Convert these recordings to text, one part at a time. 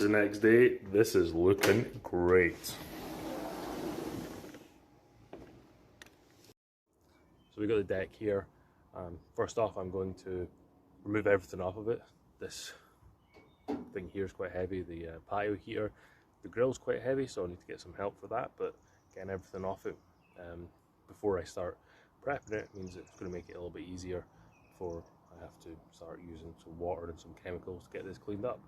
The next day, this is looking great. So we got the deck here. First off, I'm going to remove everything off of it. This thing here is quite heavy, the patio heater. The grill's quite heavy, so I need to get some help for that, but getting everything off it before I start prepping it means it's going to make it a little bit easier before I have to start using some water and some chemicals to get this cleaned up.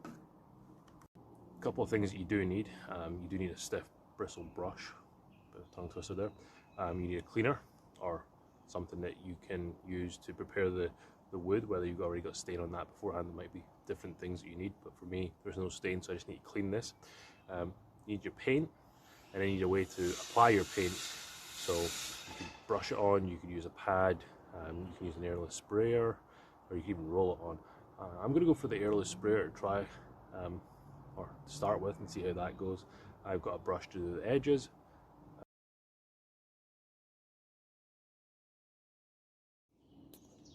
A couple of things that you do need. You do need a stiff bristle brush, bit of tongue twister there. You need a cleaner or something that you can use to prepare the wood, whether you've already got stain on that beforehand. There might be different things that you need, but for me there's no stain, so I just need to clean this. You need your paint, and then you need a way to apply your paint. So you can brush it on, you can use a pad, you can use an airless sprayer, or you can even roll it on. I'm going to go for the airless sprayer to try, or to start with, and see how that goes. I've got a brush to do the edges.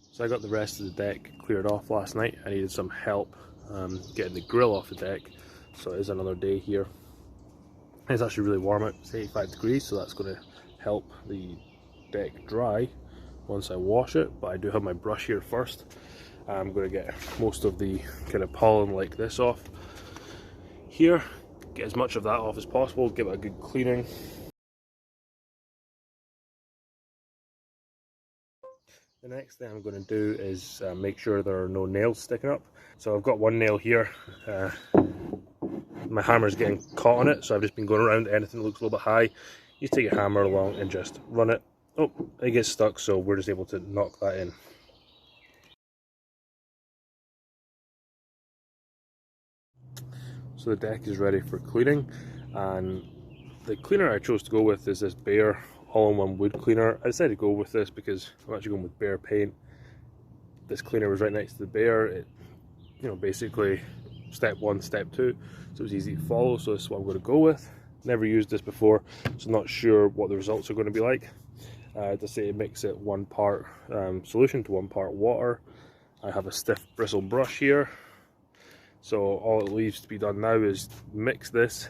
So I got the rest of the deck cleared off last night. I needed some help getting the grill off the deck, so it is another day here. It's actually really warm out, it's 85 degrees, so that's going to help the deck dry once I wash it. But I do have my brush here first. I'm going to get most of the kind of pollen like this off here, get as much of that off as possible, give it a good cleaning. The next thing I'm going to do is make sure there are no nails sticking up. So I've got one nail here. My hammer's getting caught on it, so I've just been going around anything that looks a little bit high. You take your hammer along and just run it. Oh, it gets stuck, so we're just able to knock that in. So the deck is ready for cleaning, and the cleaner I chose to go with is this Behr all-in-one wood cleaner. I decided to go with this because I'm actually going with Behr paint. This cleaner was right next to the Behr. It, basically step 1, step 2, so it was easy to follow, so this is what I'm going to go with. Never used this before, so not sure what the results are going to be like. To say, it makes it 1 part solution to 1 part water. I have a stiff bristle brush here, so all it leaves to be done now is mix this.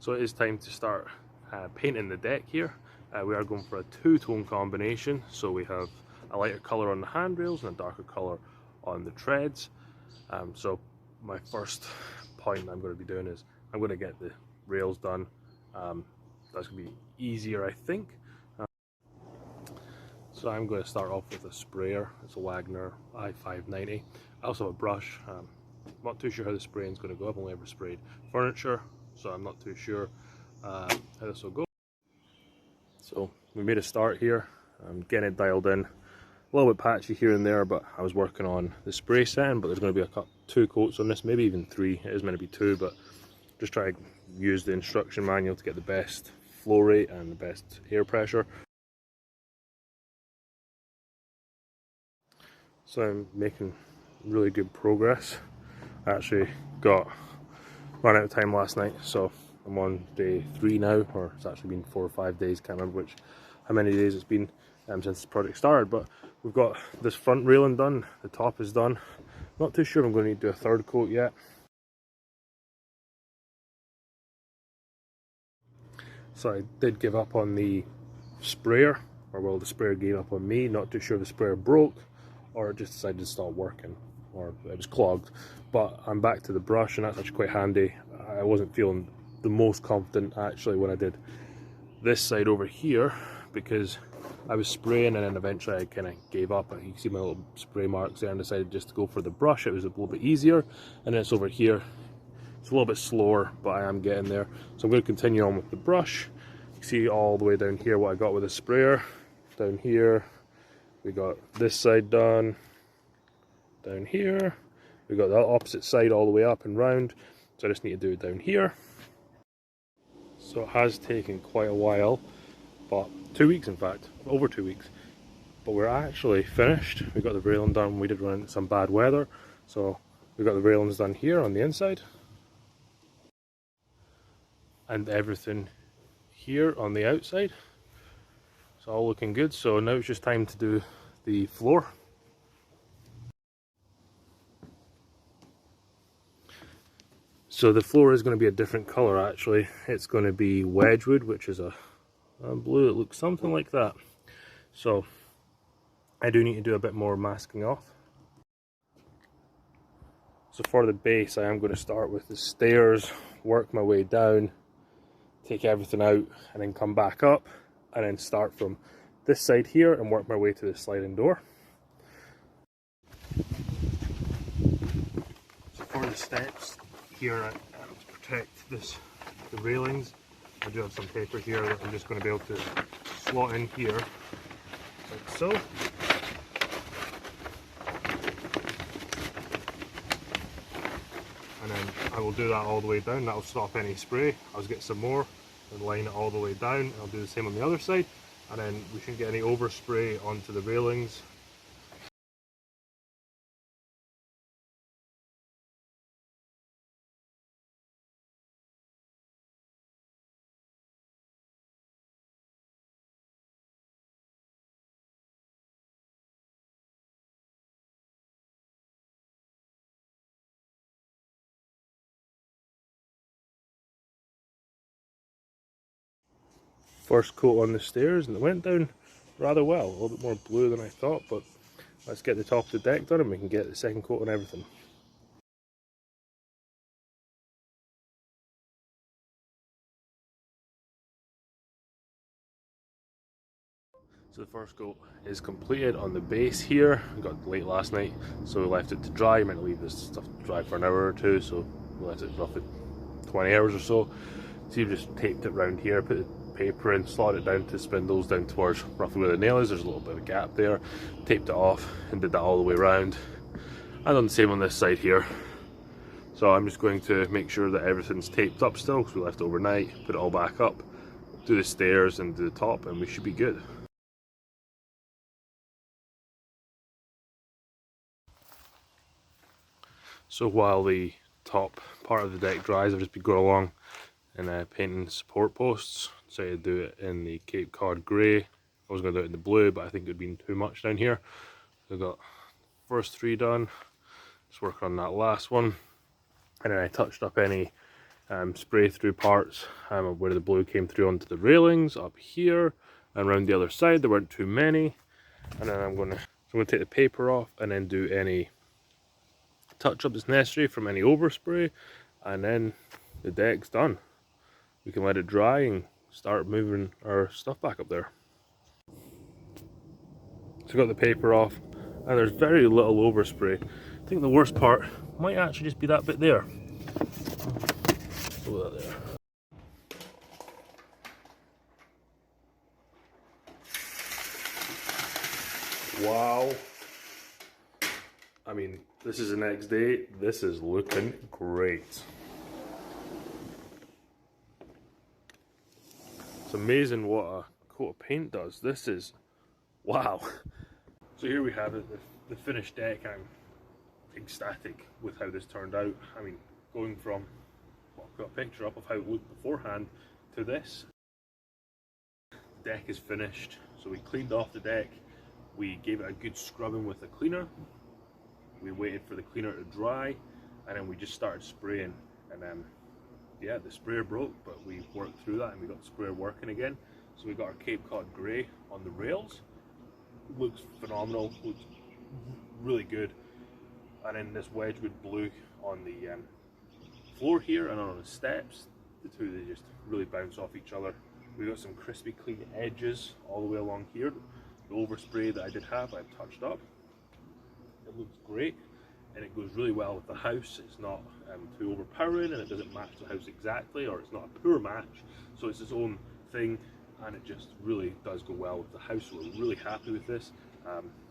So it is time to start painting the deck here. We are going for a 2-tone combination, so we have a lighter colour on the handrails and a darker colour on the treads. So my first point I'm going to be doing is I'm going to get the rails done. That's going to be easier, I think. So I'm going to start off with a sprayer. It's a Wagner i590. I also have a brush. I'm not too sure how the spraying is going to go. I've only ever sprayed furniture, so I'm not too sure how this will go. So we made a start here. I'm getting it dialed in. A little bit patchy here and there, but I was working on the spray setting, but there's going to be 2 coats on this, maybe even 3. It is meant to be 2, but just try to use the instruction manual to get the best flow rate and the best air pressure. So I'm making really good progress. I actually ran out of time last night, so I'm on day 3 now, or it's actually been 4 or 5 days, can't remember how many days it's been since this project started. But we've got this front railing done, the top is done. Not too sure if I'm going to need to do a 3rd coat yet. So I did give up on the sprayer, or well, the sprayer gave up on me. Not too sure if the sprayer broke or it just decided to stop working, or it was clogged. But I'm back to the brush, and that's actually quite handy. I wasn't feeling the most confident actually when I did this side over here, because I was spraying and then eventually I kind of gave up. You can see my little spray marks there, and decided just to go for the brush. It was a little bit easier, and then it's over here. It's a little bit slower, but I am getting there. So I'm going to continue on with the brush. You can see all the way down here what I got with the sprayer. Down here, we got this side done. Down here, we got the opposite side all the way up and round. So I just need to do it down here. So it has taken quite a while, but 2 weeks in fact, over 2 weeks. But we're actually finished. We got the railing done. We did run into some bad weather, so we got the railings done here on the inside, and everything here on the outside. It's all looking good. So now it's just time to do the floor. So the floor is going to be a different colour actually. It's going to be Wedgwood, which is a blue that looks something like that. So I do need to do a bit more masking off. So for the base, I am going to start with the stairs, work my way down, take everything out, and then come back up, and then start from this side here and work my way to the sliding door. So for the steps here, to protect the railings, I do have some paper here that I'm just going to be able to slot in here, like so. And then I will do that all the way down. That will stop any spray. I'll get some more and line it all the way down. I'll do the same on the other side, and then we shouldn't get any overspray onto the railings. First coat on the stairs, and it went down rather well. A little bit more blue than I thought, but let's get the top of the deck done and we can get the second coat on everything. So the first coat is completed on the base here. We got late last night, so we left it to dry. You might leave this stuff to dry for an hour or two, so we left it roughly 20 hours or so. So you've just taped it round here, put the paper in, slot it down to spindles down towards roughly where the nail is. There's a little bit of a gap there. Taped it off and did that all the way around. I've done the same on this side here. So I'm just going to make sure that everything's taped up still, because we left it overnight, put it all back up, do the stairs and do the top, and we should be good. So while the top part of the deck dries, I've just been going along and painting support posts. So I do it in the Cape Cod grey. I was going to do it in the blue, but I think it would have been too much down here. So I got the first three done, just working on that last one. And then I touched up any spray through parts where the blue came through onto the railings up here and around the other side. There weren't too many. And then I'm going to take the paper off and then do any touch up that's necessary from any overspray, and then the deck's done. We can let it dry and start moving our stuff back up there. So I got the paper off, and there's very little overspray. I think the worst part might actually just be that bit there. Throw that there. Wow. I mean, this is the next day. This is looking great. It's amazing what a coat of paint does. This is, wow. So here we have it, the finished deck. I'm ecstatic with how this turned out. I mean, going from, well, I've got a picture up of how it looked beforehand to this. The deck is finished. So we cleaned off the deck. We gave it a good scrubbing with a cleaner. We waited for the cleaner to dry, and then we just started spraying. And then, yeah, the sprayer broke, but we worked through that and we got the sprayer working again. So we got our Cape Cod grey on the rails. It looks phenomenal, looks really good. And then this Wedgwood blue on the floor here and on the steps. The two, they just really bounce off each other. We got some crispy clean edges all the way along here. The overspray that I did have, I've touched up. It looks great, and it goes really well with the house. It's not too overpowering, and it doesn't match the house exactly, or it's not a poor match. So it's its own thing, and it just really does go well with the house. So we're really happy with this.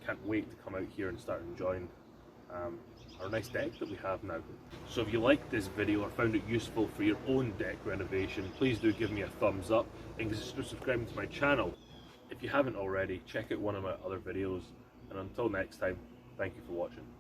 Can't wait to come out here and start enjoying our nice deck that we have now. So if you liked this video or found it useful for your own deck renovation, please do give me a thumbs up and consider subscribing to my channel. If you haven't already, check out one of my other videos, and until next time, thank you for watching.